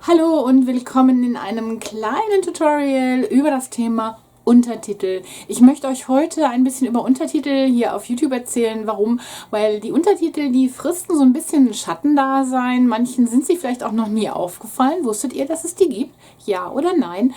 Hallo und willkommen in einem kleinen Tutorial über das Thema Untertitel. Ich möchte euch heute ein bisschen über Untertitel hier auf YouTube erzählen. Warum? Weil die Untertitel, die fristen so ein bisschen Schattendasein. Manchen sind sie vielleicht auch noch nie aufgefallen. Wusstet ihr, dass es die gibt? Ja oder nein?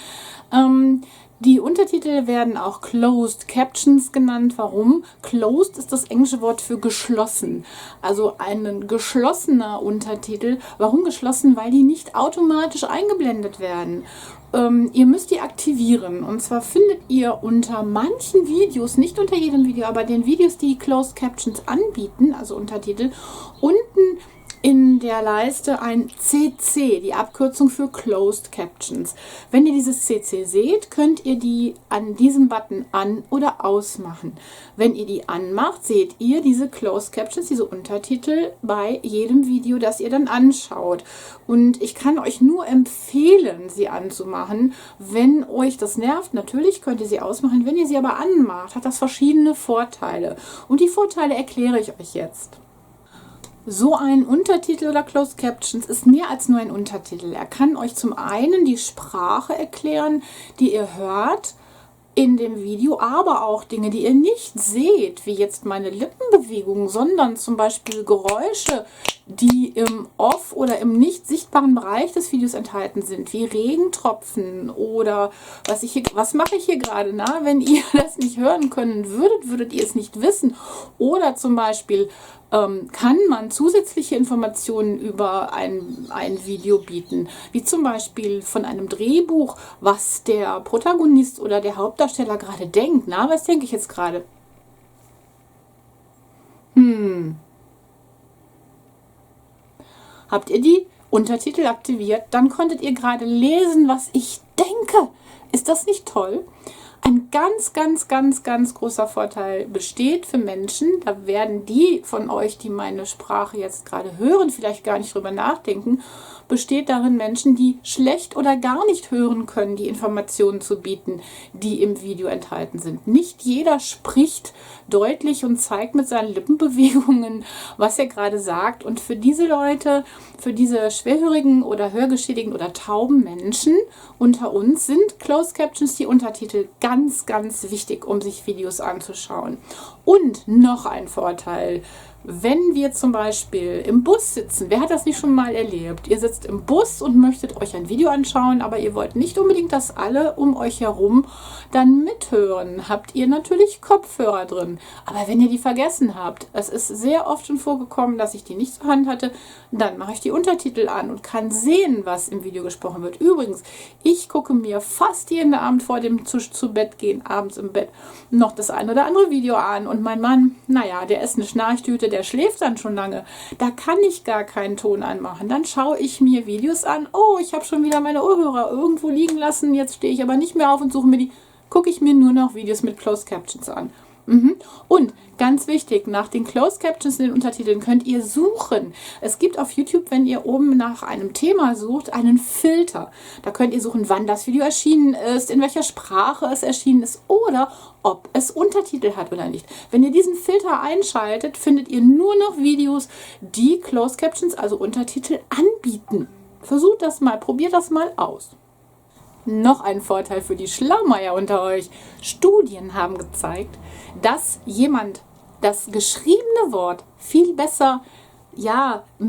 Die Untertitel werden auch Closed Captions genannt. Warum? Closed ist das englische Wort für geschlossen. Also ein geschlossener Untertitel. Warum geschlossen? Weil die nicht automatisch eingeblendet werden. Ihr müsst die aktivieren. Und zwar findet ihr unter manchen Videos, nicht unter jedem Video, aber den Videos, die Closed Captions anbieten, also Untertitel, unten in der Leiste ein CC, die Abkürzung für Closed Captions. Wenn ihr dieses CC seht, könnt ihr die an diesem Button an- oder ausmachen. Wenn ihr die anmacht, seht ihr diese Closed Captions, diese Untertitel bei jedem Video, das ihr dann anschaut. Und ich kann euch nur empfehlen, sie anzumachen. Wenn euch das nervt, natürlich könnt ihr sie ausmachen. Wenn ihr sie aber anmacht, hat das verschiedene Vorteile. Und die Vorteile erkläre ich euch jetzt. So ein Untertitel oder Closed Captions ist mehr als nur ein Untertitel. Er kann euch zum einen die Sprache erklären, die ihr hört in dem Video, aber auch Dinge, die ihr nicht seht, wie jetzt meine Lippenbewegungen, sondern zum Beispiel Geräusche, die im Off- oder im nicht sichtbaren Bereich des Videos enthalten sind, wie Regentropfen oder was mache ich hier gerade, wenn ihr das nicht hören können würdet, würdet ihr es nicht wissen. Oder zum Beispiel kann man zusätzliche Informationen über ein Video bieten, wie zum Beispiel von einem Drehbuch, was der Protagonist oder der Hauptdarsteller gerade denkt. Was denke ich jetzt gerade? Habt ihr die Untertitel aktiviert? Dann konntet ihr gerade lesen, was ich denke. Ist das nicht toll? Ein ganz großer Vorteil besteht für Menschen, da werden die von euch, die meine Sprache jetzt gerade hören, vielleicht gar nicht drüber nachdenken, besteht darin, Menschen, die schlecht oder gar nicht hören können, die Informationen zu bieten, die im Video enthalten sind. Nicht jeder spricht deutlich und zeigt mit seinen Lippenbewegungen, was er gerade sagt. Und für diese Leute, für diese schwerhörigen oder hörgeschädigten oder tauben Menschen unter uns sind Closed Captions, die Untertitel, ganz wichtig, um sich Videos anzuschauen. Und noch ein Vorteil: Wenn wir zum Beispiel im Bus sitzen, wer hat das nicht schon mal erlebt? Ihr sitzt im Bus und möchtet euch ein Video anschauen, aber ihr wollt nicht unbedingt, dass alle um euch herum dann mithören. Habt ihr natürlich Kopfhörer drin. Aber wenn ihr die vergessen habt, es ist sehr oft schon vorgekommen, dass ich die nicht zur Hand hatte, dann mache ich die Untertitel an und kann sehen, was im Video gesprochen wird. Übrigens, ich gucke mir fast jeden Abend vor dem zu Bett gehen, abends im Bett, noch das ein oder andere Video an. Und mein Mann, der ist eine Schnarchtüte, der schläft dann schon lange. Da kann ich gar keinen Ton anmachen. Dann schaue ich mir Videos an. Oh, ich habe schon wieder meine Ohrhörer irgendwo liegen lassen. Jetzt stehe ich aber nicht mehr auf und suche mir die. Gucke ich mir nur noch Videos mit Closed Captions an. Und ganz wichtig, nach den Closed Captions in den Untertiteln könnt ihr suchen. Es gibt auf YouTube, wenn ihr oben nach einem Thema sucht, einen Filter. Da könnt ihr suchen, wann das Video erschienen ist, in welcher Sprache es erschienen ist oder ob es Untertitel hat oder nicht. Wenn ihr diesen Filter einschaltet, findet ihr nur noch Videos, die Closed Captions, also Untertitel, anbieten. Versucht das mal, probiert das mal aus. Noch ein Vorteil für die Schlaumeier unter euch. Studien haben gezeigt, dass jemand das geschriebene Wort viel besser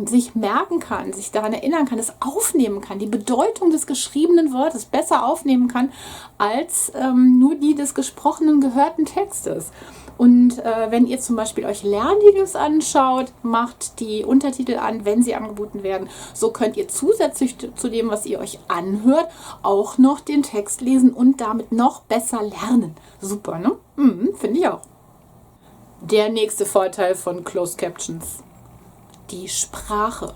sich merken kann, sich daran erinnern kann, es aufnehmen kann, die Bedeutung des geschriebenen Wortes besser aufnehmen kann, als nur die des gesprochenen, gehörten Textes. Und wenn ihr zum Beispiel euch Lernvideos anschaut, macht die Untertitel an, wenn sie angeboten werden. So könnt ihr zusätzlich zu dem, was ihr euch anhört, auch noch den Text lesen und damit noch besser lernen. Super, ne? Finde ich auch. Der nächste Vorteil von Closed Captions: die Sprache.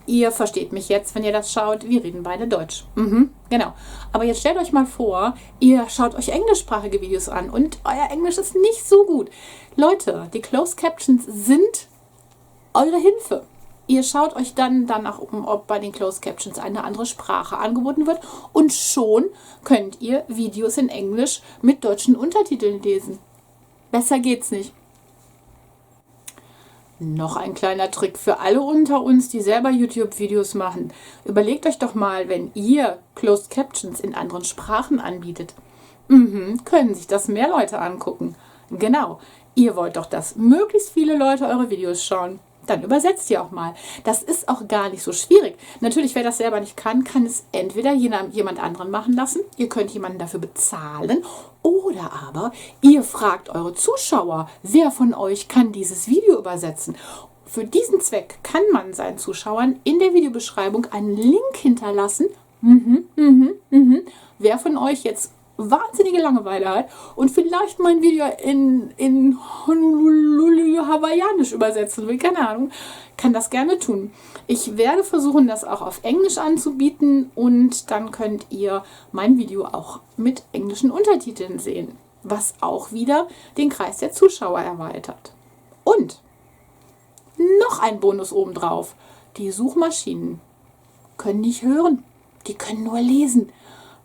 Ihr versteht mich jetzt, wenn ihr das schaut. Wir reden beide Deutsch. Genau. Aber jetzt stellt euch mal vor, ihr schaut euch englischsprachige Videos an und euer Englisch ist nicht so gut. Leute, die Closed Captions sind eure Hilfe. Ihr schaut euch dann danach um, ob bei den Closed Captions eine andere Sprache angeboten wird und schon könnt ihr Videos in Englisch mit deutschen Untertiteln lesen. Besser geht's nicht. Noch ein kleiner Trick für alle unter uns, die selber YouTube-Videos machen. Überlegt euch doch mal, wenn ihr Closed Captions in anderen Sprachen anbietet, können sich das mehr Leute angucken. Genau, ihr wollt doch, dass möglichst viele Leute eure Videos schauen. Dann übersetzt ihr auch mal. Das ist auch gar nicht so schwierig. Natürlich, wer das selber nicht kann, kann es entweder jemand anderen machen lassen. Ihr könnt jemanden dafür bezahlen. Oder aber ihr fragt eure Zuschauer, wer von euch kann dieses Video übersetzen. Für diesen Zweck kann man seinen Zuschauern in der Videobeschreibung einen Link hinterlassen. Wer von euch jetzt wahnsinnige Langeweile hat und vielleicht mein Video in Honolulu Hawaiianisch übersetzen will, keine Ahnung, kann das gerne tun. Ich werde versuchen, das auch auf Englisch anzubieten und dann könnt ihr mein Video auch mit englischen Untertiteln sehen, was auch wieder den Kreis der Zuschauer erweitert. Und noch ein Bonus obendrauf. Die Suchmaschinen können nicht hören, die können nur lesen.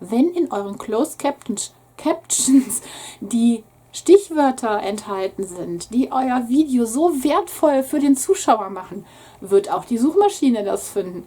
Wenn in euren Closed Captions die Stichwörter enthalten sind, die euer Video so wertvoll für den Zuschauer machen, wird auch die Suchmaschine das finden.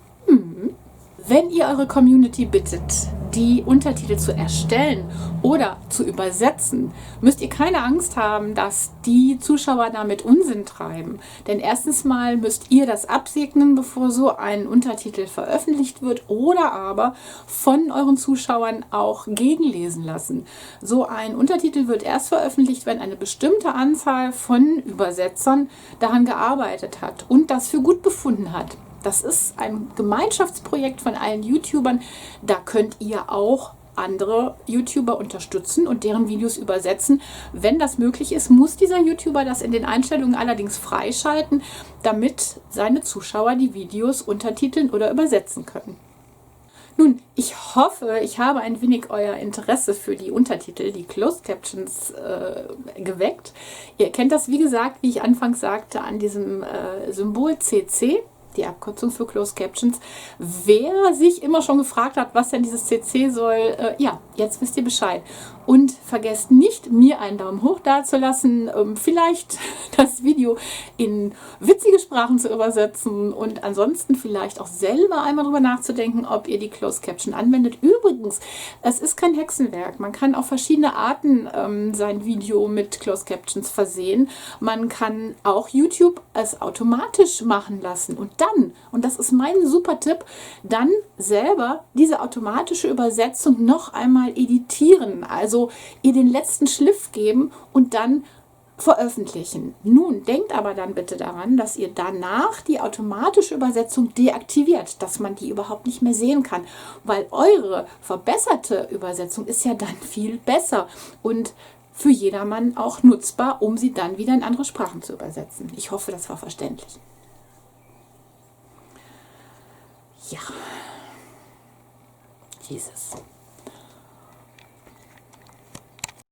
Wenn ihr eure Community bittet, die Untertitel zu erstellen oder zu übersetzen, müsst ihr keine Angst haben, dass die Zuschauer damit Unsinn treiben. Denn erstens mal müsst ihr das absegnen, bevor so ein Untertitel veröffentlicht wird oder aber von euren Zuschauern auch gegenlesen lassen. So ein Untertitel wird erst veröffentlicht, wenn eine bestimmte Anzahl von Übersetzern daran gearbeitet hat und das für gut befunden hat. Das ist ein Gemeinschaftsprojekt von allen YouTubern. Da könnt ihr auch andere YouTuber unterstützen und deren Videos übersetzen. Wenn das möglich ist, muss dieser YouTuber das in den Einstellungen allerdings freischalten, damit seine Zuschauer die Videos untertiteln oder übersetzen können. Nun, ich hoffe, ich habe ein wenig euer Interesse für die Untertitel, die Closed Captions, geweckt. Ihr kennt das, wie gesagt, wie ich anfangs sagte, an diesem Symbol CC. Die Abkürzung für Closed Captions. Wer sich immer schon gefragt hat, was denn dieses CC soll, ja, jetzt wisst ihr Bescheid. Und vergesst nicht, mir einen Daumen hoch dazulassen, vielleicht das Video in witzige Sprachen zu übersetzen und ansonsten vielleicht auch selber einmal drüber nachzudenken, ob ihr die Closed Caption anwendet. Übrigens, es ist kein Hexenwerk. Man kann auf verschiedene Arten sein Video mit Closed Captions versehen. Man kann auch YouTube es automatisch machen lassen und dann, und das ist mein super Tipp, dann selber diese automatische Übersetzung noch einmal editieren. Also ihr den letzten Schliff geben und dann veröffentlichen. Nun, denkt aber dann bitte daran, dass ihr danach die automatische Übersetzung deaktiviert, dass man die überhaupt nicht mehr sehen kann, weil eure verbesserte Übersetzung ist ja dann viel besser und für jedermann auch nutzbar, um sie dann wieder in andere Sprachen zu übersetzen. Ich hoffe, das war verständlich. Ja. Jesus.